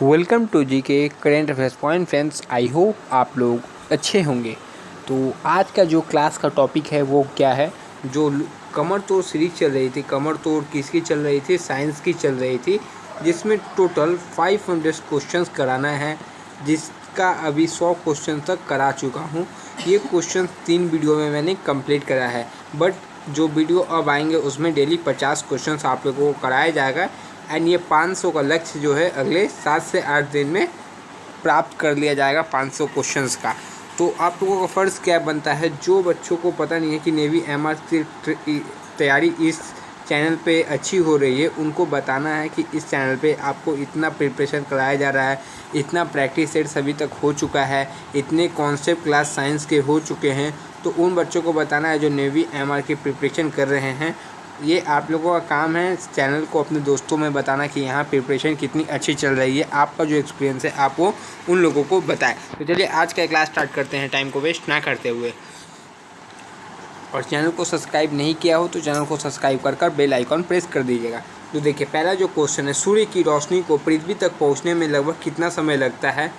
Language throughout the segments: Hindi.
वेलकम टू जी के current affairs point friends. I hope आप लोग अच्छे होंगे। तो आज का जो क्लास का टॉपिक है वो क्या है, जो कमर तोड़ सीरीज चल रही थी, कमर तोड़ किसकी चल रही थी, साइंस की चल रही थी, जिसमें टोटल 500 क्वेश्चंस कराना है, जिसका अभी 100 क्वेश्चन तक करा चुका हूँ। ये क्वेश्चन 3 वीडियो में मैंने कंप्लीट करा है, बट जो वीडियो अब आएंगे उसमें डेली 50 क्वेश्चन आप लोगों को कराया जाएगा एंड ये 500 का लक्ष्य जो है अगले 7 से 8 दिन में प्राप्त कर लिया जाएगा 500 क्वेश्चंस का। तो आप लोगों का फ़र्ज़ क्या बनता है, जो बच्चों को पता नहीं है कि नेवी एमआर की तैयारी इस चैनल पे अच्छी हो रही है, उनको बताना है कि इस चैनल पे आपको इतना प्रिपरेशन कराया जा रहा है, इतना प्रैक्टिस सेट अभी तक हो चुका है, इतने कॉन्सेप्ट क्लास साइंस के हो चुके हैं। तो उन बच्चों को बताना है जो नेवी एमआर की प्रिपरेशन कर रहे हैं। ये आप लोगों का काम है इस चैनल को अपने दोस्तों में बताना कि यहाँ प्रिपरेशन कितनी अच्छी चल रही है, आपका जो एक्सपीरियंस है आप वो उन लोगों को बताएं। तो चलिए आज का क्लास स्टार्ट करते हैं टाइम को वेस्ट ना करते हुए। और चैनल को सब्सक्राइब नहीं किया हो तो चैनल को सब्सक्राइब कर बेल आइकॉन प्रेस कर दीजिएगा। तो देखिए पहला जो क्वेश्चन है, सूर्य की रोशनी को पृथ्वी तक पहुँचने में लगभग कितना समय लगता है।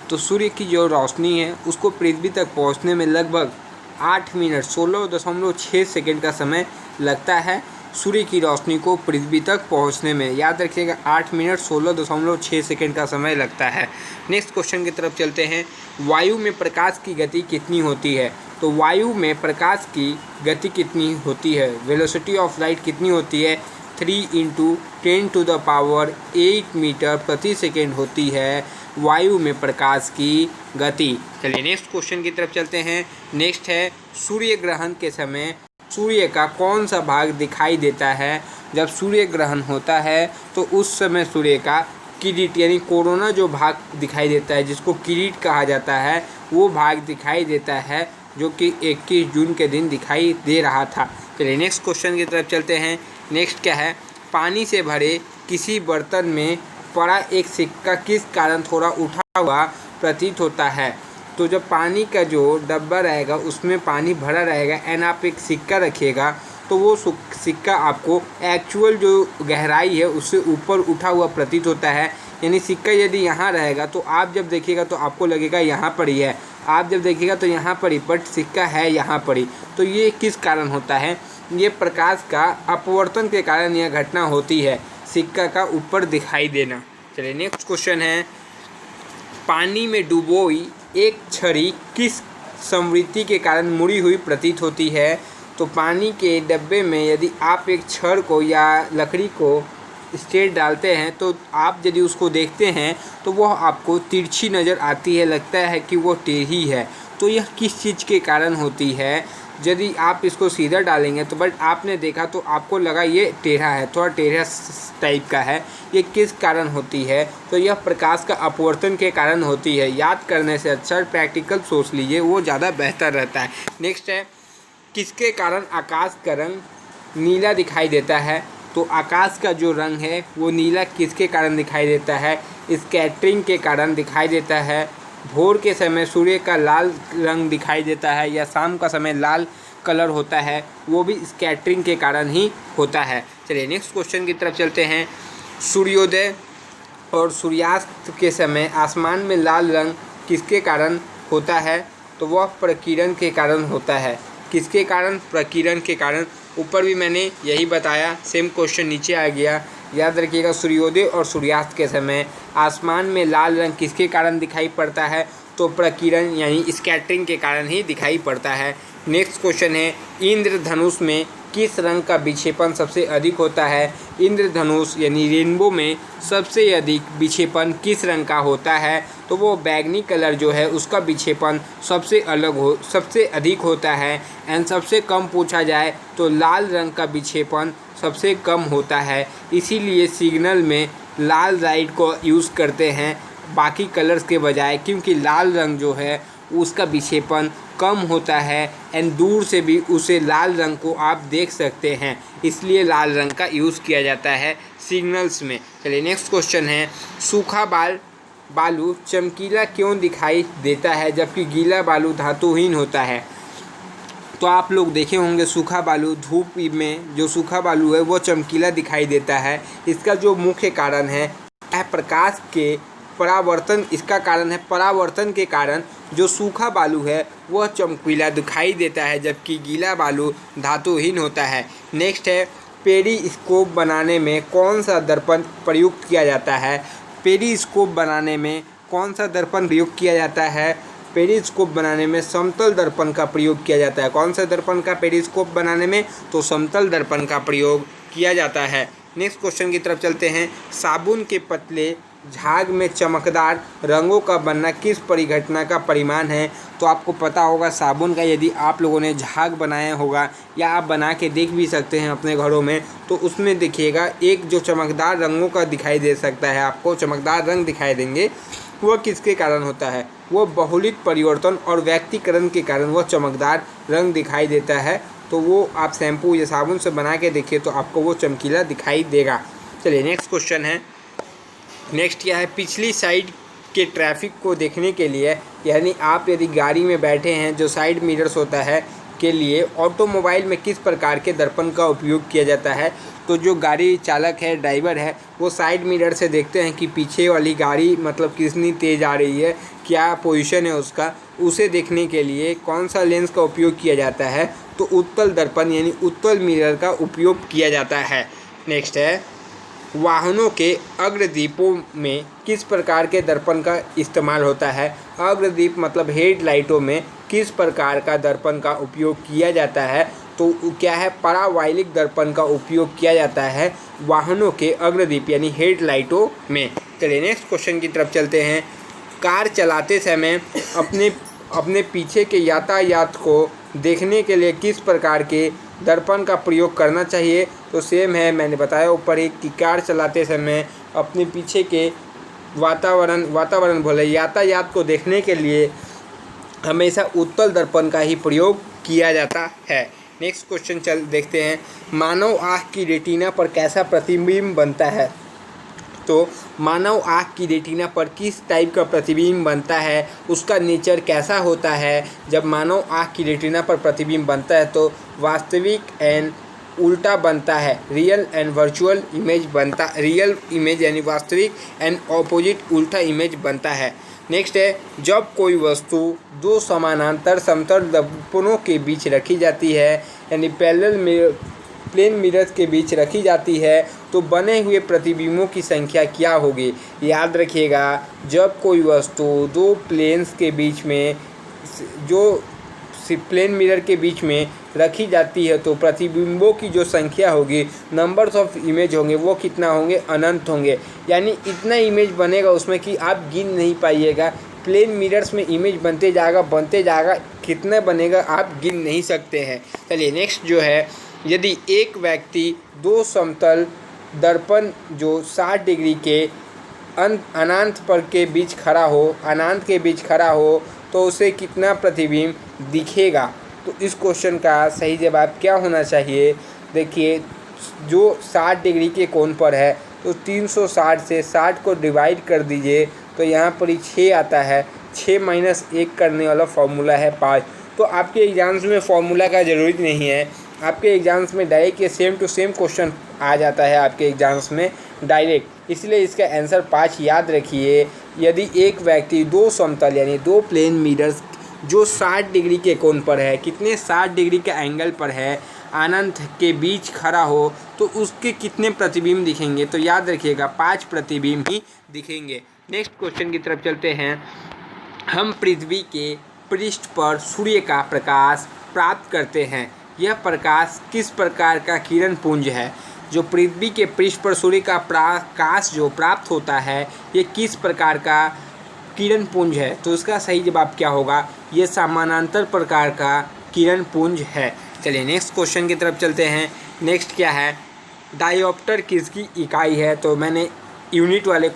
तो सूर्य की जो रोशनी है उसको पृथ्वी तक पहुँचने में लगभग 8 मिनट 16.6 सेकेंड का समय लगता है। सूर्य की रोशनी को पृथ्वी तक पहुंचने में याद रखिएगा 8 मिनट 16.6 सेकेंड का समय लगता है। नेक्स्ट क्वेश्चन की तरफ चलते हैं। वायु में प्रकाश की गति कितनी होती है। तो वायु में प्रकाश की गति कितनी होती है, वेलोसिटी ऑफ लाइट कितनी होती है, 3 × 10⁸ मीटर प्रति सेकेंड होती है वायु में प्रकाश की गति। चलिए नेक्स्ट क्वेश्चन की तरफ चलते हैं। नेक्स्ट है, सूर्य ग्रहण के समय सूर्य का कौन सा भाग दिखाई देता है। जब सूर्य ग्रहण होता है तो उस समय सूर्य का किरीट यानी कोरोना जो भाग दिखाई देता है, जिसको किरीट कहा जाता है, वो भाग दिखाई देता है, जो कि 21 जून के दिन दिखाई दे रहा था। चलिए नेक्स्ट क्वेश्चन की तरफ चलते हैं। नेक्स्ट क्या है, पानी से भरे किसी बर्तन में पड़ा एक सिक्का किस कारण थोड़ा उठा हुआ प्रतीत होता है। तो जब पानी का जो डब्बा रहेगा उसमें पानी भरा रहेगा एंड आप एक सिक्का रखिएगा तो वो सिक्का आपको एक्चुअल जो गहराई है उससे ऊपर उठा हुआ प्रतीत होता है। यानी सिक्का यदि यहाँ रहेगा तो आप जब देखिएगा तो आपको लगेगा यहाँ पर ही है, आप जब देखिएगा तो यहाँ पर ही, बट सिक्का है यहाँ पर ही। तो ये किस कारण होता है, ये प्रकाश का अपवर्तन के कारण यह घटना होती है, सिक्का का ऊपर दिखाई देना। चलिए नेक्स्ट क्वेश्चन है, पानी में डुबोई एक छड़ी किस संवृत्ति के कारण मुड़ी हुई प्रतीत होती है। तो पानी के डब्बे में यदि आप एक छड़ को या लकड़ी को स्ट्रेट डालते हैं तो आप यदि उसको देखते हैं तो वह आपको तिरछी नज़र आती है, लगता है कि वो टेढ़ी है। तो यह किस चीज़ के कारण होती है। यदि आप इसको सीधा डालेंगे तो बट आपने देखा तो आपको लगा ये टेढ़ा है, थोड़ा टेढ़ा टाइप का है, ये किस कारण होती है। तो यह प्रकाश का अपवर्तन के कारण होती है। याद करने से अच्छा प्रैक्टिकल सोच लीजिए, वो ज़्यादा बेहतर रहता है। नेक्स्ट है, किसके कारण आकाश का रंग नीला दिखाई देता है। तो आकाश का जो रंग है वो नीला किसके कारण दिखाई देता है, स्कैटरिंग के कारण दिखाई देता है। भोर के समय सूर्य का लाल रंग दिखाई देता है या शाम का समय लाल कलर होता है, वो भी स्कैटरिंग के कारण ही होता है। चलिए नेक्स्ट क्वेश्चन की तरफ चलते हैं। सूर्योदय और सूर्यास्त के समय आसमान में लाल रंग किसके कारण होता है। तो वह प्रकीर्णन के कारण होता है। किसके कारण, प्रकीर्णन के कारण। ऊपर भी मैंने यही बताया, सेम क्वेश्चन नीचे आ गया। याद रखिएगा, सूर्योदय और सूर्यास्त के समय आसमान में लाल रंग किसके कारण दिखाई पड़ता है। तो प्रकीर्णन यानी स्कैटरिंग के कारण ही दिखाई पड़ता है। नेक्स्ट क्वेश्चन है, इंद्रधनुष में किस रंग का विक्षेपण सबसे अधिक होता है। इंद्रधनुष यानी रेनबो में सबसे अधिक विक्षेपण किस रंग का होता है। तो वो बैगनी कलर जो है उसका विक्षेपण सबसे अधिक होता है। एंड सबसे कम पूछा जाए तो लाल रंग का विक्षेपण सबसे कम होता है। इसीलिए सिग्नल में लाल लाइट को यूज़ करते हैं बाकी कलर्स के बजाय, क्योंकि लाल रंग जो है उसका विक्षेपण कम होता है एंड दूर से भी उसे लाल रंग को आप देख सकते हैं, इसलिए लाल रंग का यूज़ किया जाता है सिग्नल्स में। चलिए नेक्स्ट क्वेश्चन है, सूखा बालू चमकीला क्यों दिखाई देता है जबकि गीला बालू धातुहीन होता है। तो आप लोग देखे होंगे सूखा बालू, धूप में जो सूखा बालू है वो चमकीला दिखाई देता है। इसका जो मुख्य कारण है प्रकाश के परावर्तन इसका कारण है। परावर्तन के कारण जो सूखा बालू है वह चमकीला दिखाई देता है, जबकि गीला बालू धातुहीन होता है। नेक्स्ट है, पेरिस्कोप बनाने में कौन सा दर्पण प्रयुक्त किया जाता है? पेरिस्कोप बनाने में कौन सा दर्पण प्रयोग किया जाता है? पेरिस्कोप बनाने में समतल दर्पण का प्रयोग किया जाता है। कौन सा दर्पण का पेरिस्कोप बनाने में? तो समतल दर्पण का प्रयोग किया जाता है। नेक्स्ट क्वेश्चन की तरफ चलते हैं। साबुन के पतले झाग में चमकदार रंगों का बनना किस परिघटना का परिमाण है? तो आपको पता होगा साबुन का यदि आप लोगों ने झाग बनाया होगा या आप बना के देख भी सकते हैं अपने घरों में, तो उसमें देखिएगा एक जो चमकदार रंगों का दिखाई दे सकता है, आपको चमकदार रंग दिखाई देंगे। वह किसके कारण होता है? वह बहुलिक परिवर्तन और व्यक्तिकरण के कारण वह चमकदार रंग दिखाई देता है। तो वो आप शैम्पू या साबुन से बना के देखिए तो आपको वो चमकीला दिखाई देगा। चलिए नेक्स्ट क्वेश्चन है। नेक्स्ट क्या है? पिछली साइड के ट्रैफिक को देखने के लिए, यानी आप यदि गाड़ी में बैठे हैं, जो साइड मिरर्स होता है के लिए ऑटोमोबाइल में किस प्रकार के दर्पण का उपयोग किया जाता है? तो जो गाड़ी चालक है, ड्राइवर है, वो साइड मिरर से देखते हैं कि पीछे वाली गाड़ी मतलब कितनी तेज़ आ रही है, क्या पोजीशन है उसका, उसे देखने के लिए कौन सा लेंस का उपयोग किया जाता है? तो उत्तल दर्पण यानी उत्तल मिरर का उपयोग किया जाता है। नेक्स्ट है, वाहनों के अग्रदीपों में किस प्रकार के दर्पण का इस्तेमाल होता है? अग्रदीप मतलब हेडलाइटों में किस प्रकार का दर्पण का उपयोग किया जाता है? तो क्या है? परावैलिक दर्पण का उपयोग किया जाता है वाहनों के अग्रदीप यानी हेडलाइटों में। चलिए नेक्स्ट क्वेश्चन की तरफ चलते हैं। कार चलाते समय अपने पीछे के यातायात को देखने के लिए किस प्रकार के दर्पण का प्रयोग करना चाहिए? तो सेम है, मैंने बताया ऊपर ही कि कार चलाते समय अपने पीछे के वातावरण बोले यातायात को देखने के लिए हमेशा उत्तल दर्पण का ही प्रयोग किया जाता है। नेक्स्ट क्वेश्चन देखते हैं। मानव आँख की रेटिना पर कैसा प्रतिबिंब बनता है? तो मानव आँख की रेटिना पर किस टाइप का प्रतिबिंब बनता है, उसका नेचर कैसा होता है? जब मानव आँख की रेटिना पर प्रतिबिंब बनता है तो वास्तविक एंड उल्टा बनता है, रियल एंड वर्चुअल इमेज बनता, रियल इमेज यानी वास्तविक एंड ऑपोजिट उल्टा इमेज बनता है। नेक्स्ट है, जब कोई वस्तु दो समानांतर समतल दर्पणों के बीच रखी जाती है यानी प्लेन मिरर्स के बीच रखी जाती है तो बने हुए प्रतिबिंबों की संख्या क्या होगी? याद रखिएगा, जब कोई वस्तु दो प्लेन्स के बीच में जो प्लेन मिरर के बीच में रखी जाती है तो प्रतिबिंबों की जो संख्या होगी, नंबर्स ऑफ इमेज होंगे, वो कितना होंगे? अनंत होंगे। यानी इतना इमेज बनेगा उसमें कि आप गिन नहीं पाइएगा। प्लेन मिरर्स में इमेज बनते जाएगा, कितना बनेगा आप गिन नहीं सकते हैं। चलिए नेक्स्ट जो है, यदि एक व्यक्ति दो समतल दर्पण जो 60 डिग्री के अनंत पर के बीच खड़ा हो तो उसे कितना प्रतिबिंब दिखेगा? तो इस क्वेश्चन का सही जवाब क्या होना चाहिए? देखिए, जो 60 डिग्री के कोण पर है तो 360 से 60 को डिवाइड कर दीजिए तो यहाँ पर ही 6 आता है। 6 माइनस 1 करने वाला फॉर्मूला है 5। तो आपके एग्जाम्स में फॉर्मूला का ज़रूरत नहीं है, आपके एग्जाम्स में डायरेक्ट ये सेम टू सेम क्वेश्चन आ जाता है आपके एग्जाम्स में डायरेक्ट, इसलिए इसका आंसर 5 याद रखिए। यदि एक व्यक्ति दो समतल यानी दो प्लेन मिरर्स जो 60 डिग्री के कोण पर है, कितने 60 डिग्री के एंगल पर है, अनंत के बीच खड़ा हो तो उसके कितने प्रतिबिंब दिखेंगे? तो याद रखिएगा 5 प्रतिबिंब ही दिखेंगे। नेक्स्ट क्वेश्चन की तरफ चलते हैं। हम पृथ्वी के पृष्ठ पर सूर्य का प्रकाश प्राप्त करते हैं, यह प्रकाश किस प्रकार का किरण पुंज है? जो पृथ्वी के पृष्ठ पर सूर्य का प्रकाश जो प्राप्त होता है, ये किस प्रकार का किरण पुंज है? तो इसका सही जवाब क्या होगा? ये समानांतर प्रकार का किरण पुंज है। चलिए नेक्स्ट क्वेश्चन की तरफ चलते हैं। नेक्स्ट क्या है? डायोप्टर किसकी इकाई है? तो मैंने यूनिट वाले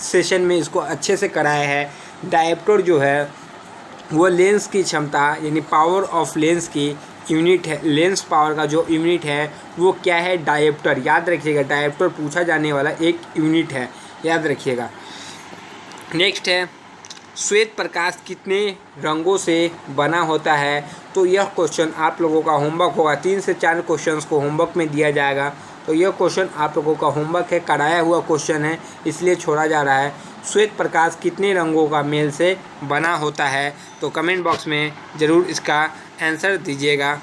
सेशन में इसको अच्छे से कराया है। डायोप्टर जो है वो लेंस की क्षमता यानी पावर ऑफ लेंस की यूनिट है। लेंस पावर का जो यूनिट है वो क्या है? डायोप्टर। याद रखिएगा, डायोप्टर पूछा जाने वाला एक यूनिट है, याद रखिएगा। नेक्स्ट है, श्वेत प्रकाश कितने रंगों से बना होता है? तो यह क्वेश्चन आप लोगों का होमवर्क होगा। 3 से 4 क्वेश्चंस को होमवर्क में दिया जाएगा, तो यह क्वेश्चन आप लोगों का होमवर्क है, कराया हुआ क्वेश्चन है, इसलिए छोड़ा जा रहा है। श्वेत प्रकाश कितने रंगों का मेल से बना होता है? तो कमेंट बॉक्स में ज़रूर इसका आंसर दीजिएगा।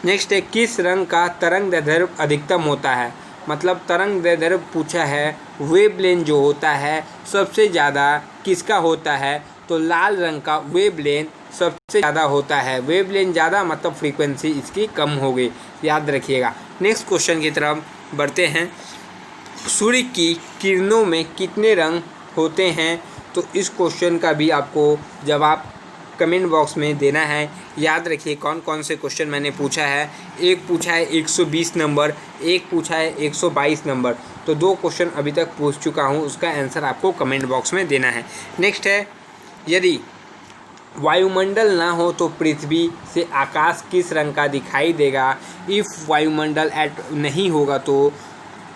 नेक्स्ट है, किस रंग का तरंग दैर्ध्य अधिकतम होता है? मतलब तरंग दैर्ध्य पूछा है, वेवलेंथ जो होता है सबसे ज़्यादा किसका होता है? तो लाल रंग का वेवलेंथ सबसे ज़्यादा होता है। वेवलेंथ ज़्यादा मतलब फ्रीक्वेंसी इसकी कम हो गई, याद रखिएगा। नेक्स्ट क्वेश्चन की तरफ बढ़ते हैं। सूर्य की किरणों में कितने रंग होते हैं? तो इस क्वेश्चन का भी आपको जवाब कमेंट बॉक्स में देना है। याद रखिए कौन कौन से क्वेश्चन मैंने पूछा है। एक पूछा है 120 नंबर, एक पूछा है 122 नंबर। तो 2 क्वेश्चन अभी तक पूछ चुका हूँ, उसका आंसर आपको कमेंट बॉक्स में देना है। नेक्स्ट है, यदि वायुमंडल ना हो तो पृथ्वी से आकाश किस रंग का दिखाई देगा? इफ़ वायुमंडल नहीं होगा तो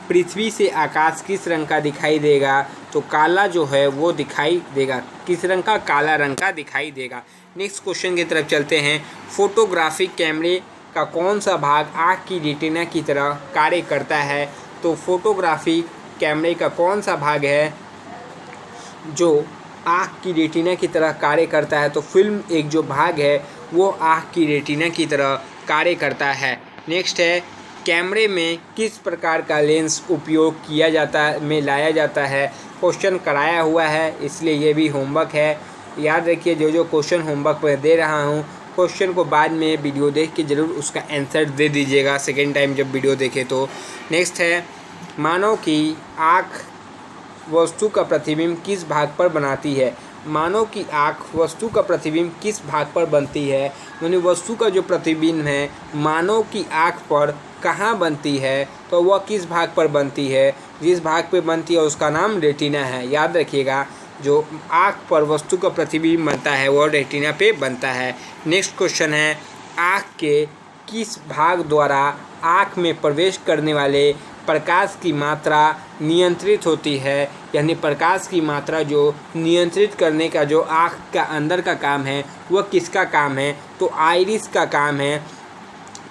पृथ्वी से आकाश किस रंग का दिखाई देगा? तो काला जो है वो दिखाई देगा। किस रंग का? काला रंग का दिखाई देगा। नेक्स्ट क्वेश्चन की तरफ चलते हैं। फोटोग्राफिक कैमरे का कौन सा भाग आँख की रेटिना की तरह कार्य करता है? तो फोटोग्राफी कैमरे का कौन सा भाग है जो आँख की रेटिना की तरह कार्य करता है? तो फिल्म एक जो भाग है वो आँख की रेटिना की तरह कार्य करता है। नेक्स्ट है, कैमरे में किस प्रकार का लेंस उपयोग किया जाता है में लाया जाता है? क्वेश्चन कराया हुआ है इसलिए ये भी होमवर्क है। याद रखिए जो क्वेश्चन होमवर्क पर दे रहा हूँ, क्वेश्चन को बाद में वीडियो देख के ज़रूर उसका आंसर दे दीजिएगा सेकेंड टाइम जब वीडियो देखें तो। नेक्स्ट है, मानव की आँख वस्तु का प्रतिबिंब किस भाग पर बनाती है? मानव की आँख वस्तु का प्रतिबिंब किस भाग पर बनती है? यानी वस्तु का जो प्रतिबिंब है मानव की आँख पर कहाँ बनती है? तो वह किस भाग पर बनती है? जिस भाग पर बनती है उसका नाम रेटिना है। याद रखिएगा जो आँख पर वस्तु का प्रतिबिंब बनता है वह रेटिना पे बनता है। नेक्स्ट क्वेश्चन है, आँख के किस भाग द्वारा आँख में प्रवेश करने वाले प्रकाश की मात्रा नियंत्रित होती है? यानी प्रकाश की मात्रा जो नियंत्रित करने का जो आँख का अंदर का काम है वह किसका काम है? तो आइरिस का काम है।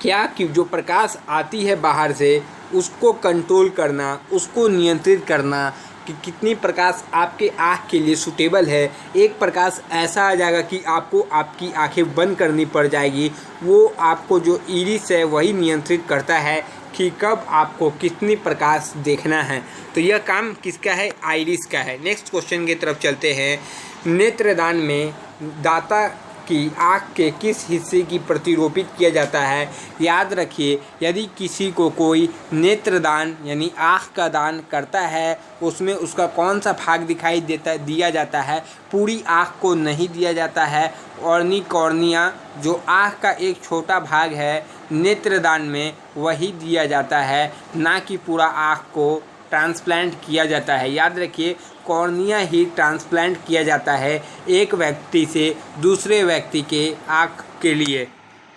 क्या कि जो प्रकाश आती है बाहर से उसको कंट्रोल करना, उसको नियंत्रित करना कि कितनी प्रकाश आपके आँख के लिए सूटेबल है। एक प्रकाश ऐसा आ जाएगा कि आपको आपकी आंखें बंद करनी पड़ जाएगी, वो आपको जो इरिस है वही नियंत्रित करता है कि कब आपको कितनी प्रकाश देखना है। तो यह काम किसका है? आइरिस का है। नेक्स्ट क्वेश्चन की तरफ चलते हैं। नेत्रदान में दाता की आँख के किस हिस्से की प्रतिरोपित किया जाता है? याद रखिए यदि किसी को कोई नेत्रदान यानी आँख का दान करता है उसमें उसका कौन सा भाग दिखाई दिया जाता है? पूरी आँख को नहीं दिया जाता है। कॉर्निया जो आँख का एक छोटा भाग है नेत्रदान में वही दिया जाता है, ना कि पूरा आँख को ट्रांसप्लांट किया जाता है। याद रखिए कॉर्निया ही ट्रांसप्लांट किया जाता है एक व्यक्ति से दूसरे व्यक्ति के आँख के लिए।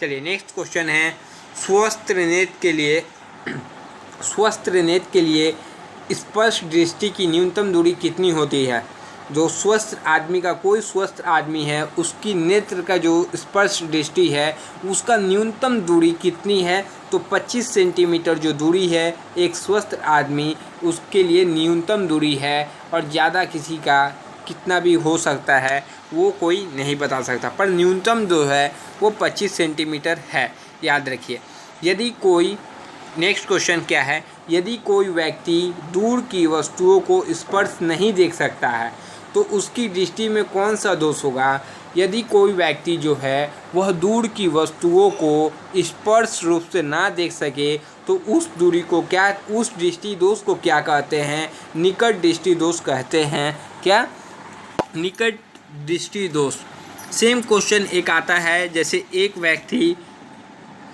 चलिए नेक्स्ट क्वेश्चन है, स्वस्थ नेत्र के लिए स्पष्ट दृष्टि की न्यूनतम दूरी कितनी होती है? जो स्वस्थ आदमी का कोई स्वस्थ आदमी है उसकी नेत्र का जो स्पर्श दृष्टि है उसका न्यूनतम दूरी कितनी है? तो 25 सेंटीमीटर जो दूरी है एक स्वस्थ आदमी उसके लिए न्यूनतम दूरी है, और ज़्यादा किसी का कितना भी हो सकता है वो कोई नहीं बता सकता, पर न्यूनतम जो है वो 25 सेंटीमीटर है। याद रखिए। यदि कोई नेक्स्ट क्वेश्चन क्या है, यदि कोई व्यक्ति दूर की वस्तुओं को स्पर्श नहीं देख सकता है तो उसकी दृष्टि में कौन सा दोष होगा? यदि कोई व्यक्ति जो है वह दूर की वस्तुओं को स्पर्श रूप से ना देख सके तो उस दूरी को क्या, उस दृष्टि दोष को क्या कहते हैं? निकट दृष्टि दोष कहते हैं। क्या? निकट दृष्टि दोष। सेम क्वेश्चन एक आता है, जैसे एक व्यक्ति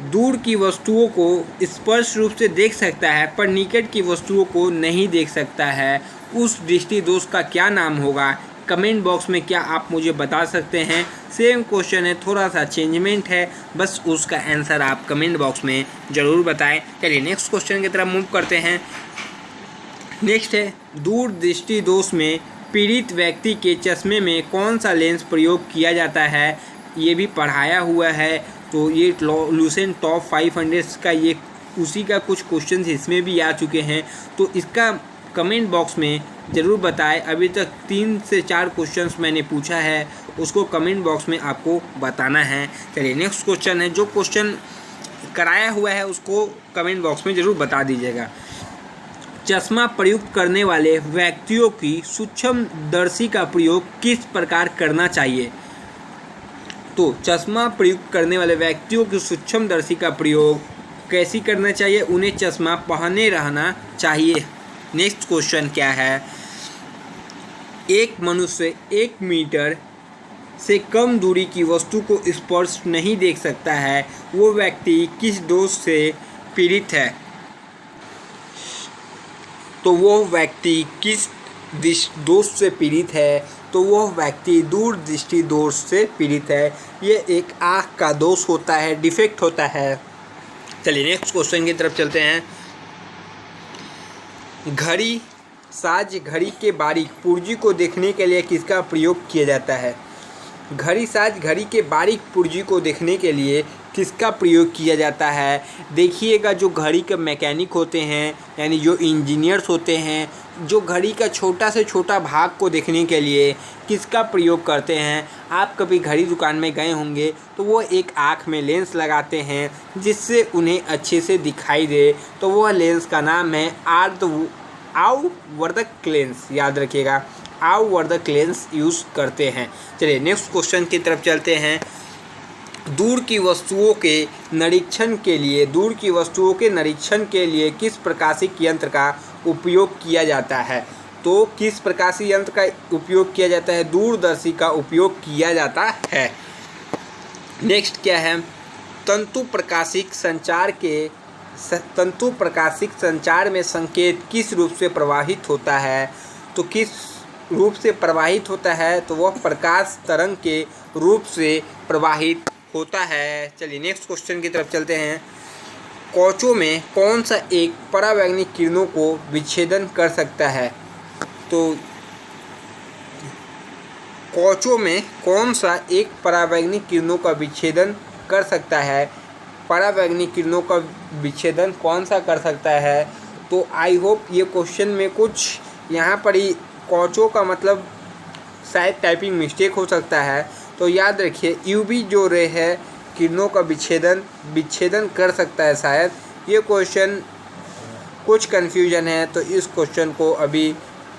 दूर की वस्तुओं को स्पर्श रूप से देख सकता है पर निकट की वस्तुओं को नहीं देख सकता है, उस दृष्टि दोष का क्या नाम होगा? कमेंट बॉक्स में क्या आप मुझे बता सकते हैं? सेम क्वेश्चन है, थोड़ा सा चेंजमेंट है, बस उसका आंसर आप कमेंट बॉक्स में ज़रूर बताएं। चलिए नेक्स्ट क्वेश्चन की तरफ मूव करते हैं। नेक्स्ट है, दूर दृष्टि दोष में पीड़ित व्यक्ति के चश्मे में कौन सा लेंस प्रयोग किया जाता है? ये भी पढ़ाया हुआ है। तो ये लुसेंट टॉप 500 का ये उसी का कुछ क्वेश्चन इसमें भी आ चुके हैं। तो इसका कमेंट बॉक्स में ज़रूर बताएं। अभी तक 3 से 4 क्वेश्चंस मैंने पूछा है, उसको कमेंट बॉक्स में आपको बताना है। चलिए नेक्स्ट क्वेश्चन है, जो क्वेश्चन कराया हुआ है उसको कमेंट बॉक्स में ज़रूर बता दीजिएगा। चश्मा प्रयुक्त करने वाले व्यक्तियों की सूक्ष्मदर्शी का प्रयोग किस प्रकार करना चाहिए? तो चश्मा प्रयुक्त करने वाले व्यक्तियों की सूक्ष्मदर्शी का प्रयोग कैसी करना चाहिए? उन्हें चश्मा पहने रहना चाहिए। नेक्स्ट क्वेश्चन क्या है? एक मनुष्य 1 मीटर से कम दूरी की वस्तु को स्पर्श नहीं देख सकता है, वो व्यक्ति किस दोष से पीड़ित है? तो वो व्यक्ति किस दोष से पीड़ित है? तो वह व्यक्ति दूरदृष्टि दोष से पीड़ित है। ये एक आँख का दोष होता है, डिफेक्ट होता है। चलिए नेक्स्ट क्वेश्चन की तरफ चलते हैं। घड़ी साज घड़ी के बारीक पुर्जी को देखने के लिए किसका प्रयोग किया जाता है? घड़ी साज घड़ी के बारीक पुर्जी को देखने के लिए किसका प्रयोग किया जाता है? देखिएगा, जो घड़ी के मैकेनिक होते हैं यानी जो इंजीनियर्स होते हैं, जो घड़ी का छोटा से छोटा भाग को देखने के लिए किसका प्रयोग करते हैं? आप कभी घड़ी दुकान में गए होंगे तो वो एक आँख में लेंस लगाते हैं जिससे उन्हें अच्छे से दिखाई दे, तो वह लेंस का नाम है आवर्धक लेंस। याद रखिएगा, आवर्धक लेंस यूज़ करते हैं। चलिए नेक्स्ट क्वेश्चन की तरफ चलते हैं। दूर की वस्तुओं के निरीक्षण के लिए किस प्रकाशिक यंत्र का उपयोग किया जाता है? तो किस प्रकाशिक यंत्र का उपयोग किया जाता है? दूरदर्शी का उपयोग किया जाता है। नेक्स्ट क्या है? तंतु प्रकाशिक संचार में संकेत किस रूप से प्रवाहित होता है? तो किस रूप से प्रवाहित होता है? तो वह प्रकाश तरंग के रूप से प्रवाहित होता है। चलिए नेक्स्ट क्वेश्चन की तरफ चलते हैं। कोचों में कौन सा एक परावैंगनिक किरणों को विच्छेदन कर सकता है? तो कोचों में कौन सा एक परावैंगनिक किरणों का विच्छेदन कर सकता है? परावैंगनिक किरणों का विच्छेदन कौन सा कर सकता है? तो आई होप ये क्वेश्चन में कुछ यहाँ पर ही कोचों का मतलब शायद टाइपिंग मिस्टेक हो सकता है, तो याद रखिए यूवी जो रे है किरणों का विच्छेदन कर सकता है शायद। ये क्वेश्चन कुछ कन्फ्यूजन है, तो इस क्वेश्चन को अभी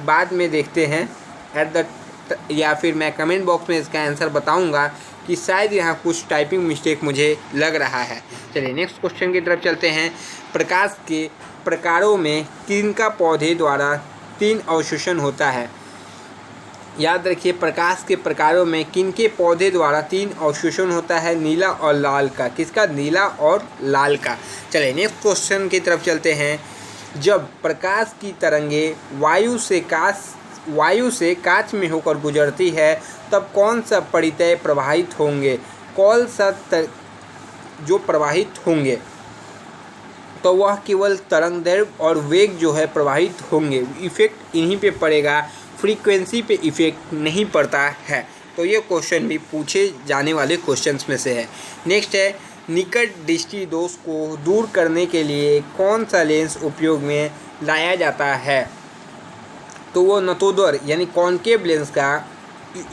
बाद में देखते हैं या फिर मैं कमेंट बॉक्स में इसका आंसर बताऊंगा कि शायद यहाँ कुछ टाइपिंग मिस्टेक मुझे लग रहा है। चलिए नेक्स्ट क्वेश्चन की तरफ चलते हैं। प्रकाश के प्रकारों में किनका पौधे द्वारा 3 अवशोषण होता है? याद रखिए, प्रकाश के प्रकारों में किनके पौधे द्वारा 3 अवशोषण होता है? नीला और लाल का। किसका? नीला और लाल का। चलिए नेक्स्ट क्वेश्चन की तरफ चलते हैं। जब प्रकाश की तरंगे वायु से कांच में होकर गुजरती है तब कौन सा परितय प्रवाहित होंगे? कौन सा जो प्रवाहित होंगे? तो वह केवल तरंग दैर्घ्य और वेग जो है प्रवाहित होंगे। इफेक्ट इन्हीं पे पड़ेगा, फ्रीक्वेंसी पे इफेक्ट नहीं पड़ता है। तो ये क्वेश्चन भी पूछे जाने वाले क्वेश्चंस में से है। नेक्स्ट है, निकट दृष्टि दोष को दूर करने के लिए कौन सा लेंस उपयोग में लाया जाता है? तो वो नतोदर यानी कॉनकेव लेंस का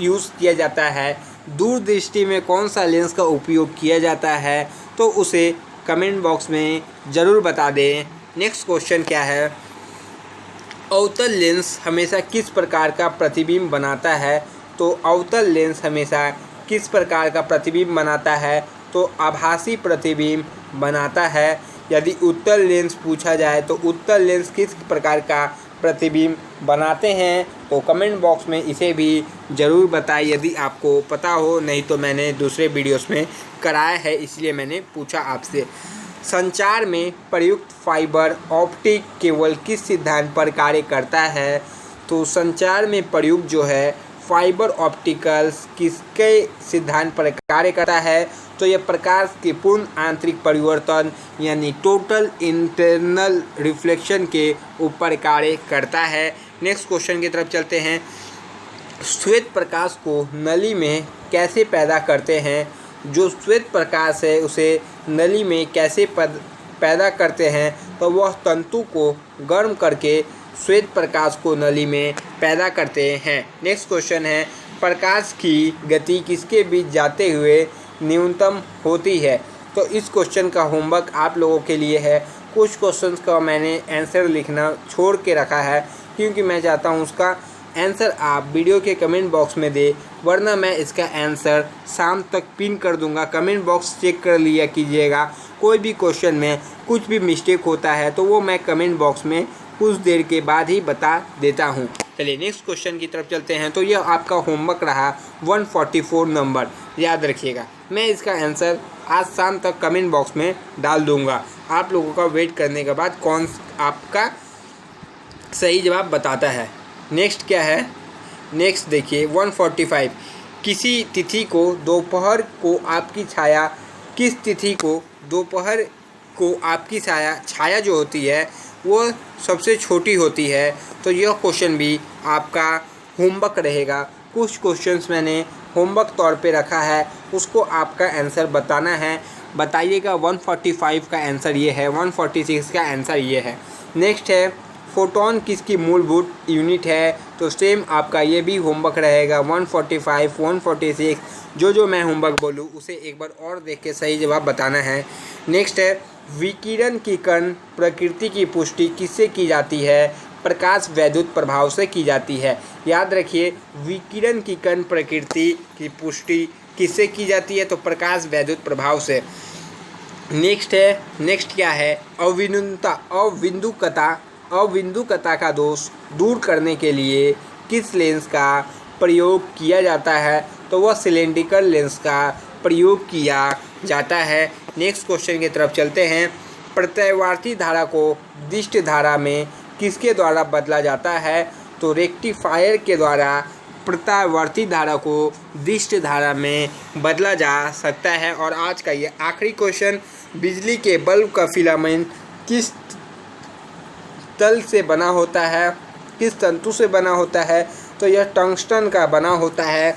यूज़ किया जाता है। दूरदृष्टि में कौन सा लेंस का उपयोग किया जाता है? तो उसे कमेंट बॉक्स में ज़रूर बता दें। नेक्स्ट क्वेश्चन क्या है? अवतल लेंस हमेशा किस प्रकार का प्रतिबिंब बनाता है? तो अवतल लेंस हमेशा किस प्रकार का प्रतिबिंब बनाता है? तो आभासी प्रतिबिंब बनाता है। यदि उत्तल लेंस पूछा जाए तो उत्तल लेंस किस प्रकार का प्रतिबिंब बनाते हैं? तो कमेंट बॉक्स में इसे भी ज़रूर बताएं यदि आपको पता हो, नहीं तो मैंने दूसरे वीडियोस में कराया है इसलिए मैंने पूछा आपसे। संचार में प्रयुक्त फाइबर ऑप्टिक केबल किस सिद्धांत पर कार्य करता है? तो संचार में प्रयुक्त जो है फाइबर ऑप्टिकल्स किसके सिद्धांत पर कार्य करता है? तो यह प्रकाश के पूर्ण आंतरिक परिवर्तन यानी टोटल इंटरनल रिफ्लेक्शन के ऊपर कार्य करता है। नेक्स्ट क्वेश्चन की तरफ चलते हैं। श्वेत प्रकाश को नली में कैसे पैदा करते हैं? जो श्वेत प्रकाश है उसे नली में कैसे पैदा करते हैं? तो वह तंतु को गर्म करके श्वेत प्रकाश को नली में पैदा करते हैं। नेक्स्ट क्वेश्चन है, प्रकाश की गति किसके बीच जाते हुए न्यूनतम होती है। तो इस क्वेश्चन का होमवर्क आप लोगों के लिए है। कुछ क्वेश्चंस का मैंने आंसर लिखना छोड़ के रखा है क्योंकि मैं चाहता हूँ उसका आंसर आप वीडियो के कमेंट बॉक्स में दे, वरना मैं इसका आंसर शाम तक पिन कर दूंगा। कमेंट बॉक्स चेक कर लिया कीजिएगा, कोई भी क्वेश्चन में कुछ भी मिस्टेक होता है तो वो मैं कमेंट बॉक्स में कुछ देर के बाद ही बता देता हूँ। चलिए नेक्स्ट क्वेश्चन की तरफ चलते हैं। तो यह आपका होमवर्क रहा 144 नंबर, याद रखिएगा। मैं इसका आंसर आज शाम तक कमेंट बॉक्स में डाल दूंगा। आप लोगों का वेट करने के बाद कौन आपका सही जवाब बताता है। नेक्स्ट क्या है, नेक्स्ट देखिए 145। किसी तिथि को दोपहर को आपकी छाया, किस तिथि को दोपहर को आपकी छाया जो होती है वो सबसे छोटी होती है। तो यह क्वेश्चन भी आपका होमवर्क रहेगा। कुछ क्वेश्चंस मैंने होमवर्क तौर पे रखा है, उसको आपका आंसर बताना है। बताइएगा 145 का आंसर ये है, 146 का आंसर ये है। नेक्स्ट है, फोटोन किसकी मूलभूत यूनिट है। तो सेम आपका ये भी होमवर्क रहेगा 145, 146। जो मैं होमवर्क बोलूँ उसे एक बार और देख के सही जवाब बताना है। नेक्स्ट है, विकिरण की कण प्रकृति की पुष्टि किससे की जाती है। प्रकाश वैद्युत प्रभाव से की जाती है। याद रखिए, विकिरण की कण प्रकृति की पुष्टि किससे की जाती है। तो प्रकाश वैद्युत प्रभाव से। नेक्स्ट है, नेक्स्ट क्या है, अविंदुकता का दोष दूर करने के लिए किस लेंस का प्रयोग किया जाता है। तो वह सिलेंड्रिकल लेंस का प्रयोग किया जाता है। नेक्स्ट क्वेश्चन की तरफ चलते हैं। प्रत्यावर्ती धारा को दिष्ट धारा में किसके द्वारा बदला जाता है। तो रेक्टिफायर के द्वारा प्रत्यावर्ती धारा को दिष्ट धारा में बदला जा सकता है। और आज का ये आखिरी क्वेश्चन, बिजली के बल्ब का फिलामेंट किस तल से बना होता है, किस तंतु से बना होता है। तो यह टंगस्टन का बना होता है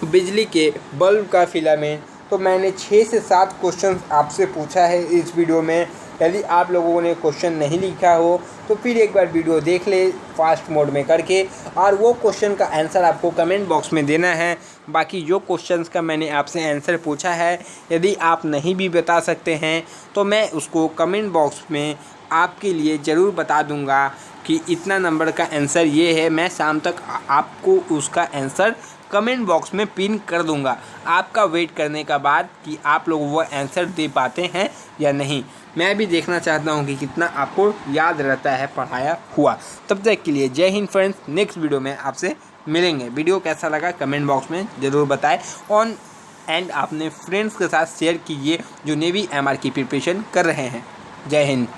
बिजली के बल्ब का फिलामेंट। तो मैंने 6 से 7 क्वेश्चन आपसे पूछा है इस वीडियो में। यदि आप लोगों ने क्वेश्चन नहीं लिखा हो तो फिर एक बार वीडियो देख ले फास्ट मोड में करके, और वो क्वेश्चन का आंसर आपको कमेंट बॉक्स में देना है। बाकी जो क्वेश्चंस का मैंने आपसे आंसर पूछा है, यदि आप नहीं भी बता सकते हैं तो मैं उसको कमेंट बॉक्स में आपके लिए ज़रूर बता दूंगा कि इतना नंबर का आंसर ये है। मैं शाम तक आपको उसका आंसर कमेंट बॉक्स में पिन कर दूंगा, आपका वेट करने का बाद कि आप लोग वो आंसर दे पाते हैं या नहीं। मैं भी देखना चाहता हूं कि कितना आपको याद रहता है पढ़ाया हुआ। तब तक के लिए जय हिंद फ्रेंड्स, नेक्स्ट वीडियो में आपसे मिलेंगे। वीडियो कैसा लगा कमेंट बॉक्स में ज़रूर बताएं, एंड अपने फ्रेंड्स के साथ शेयर कीजिए जो नेवी MR की प्रिपरेशन कर रहे हैं। जय हिंद।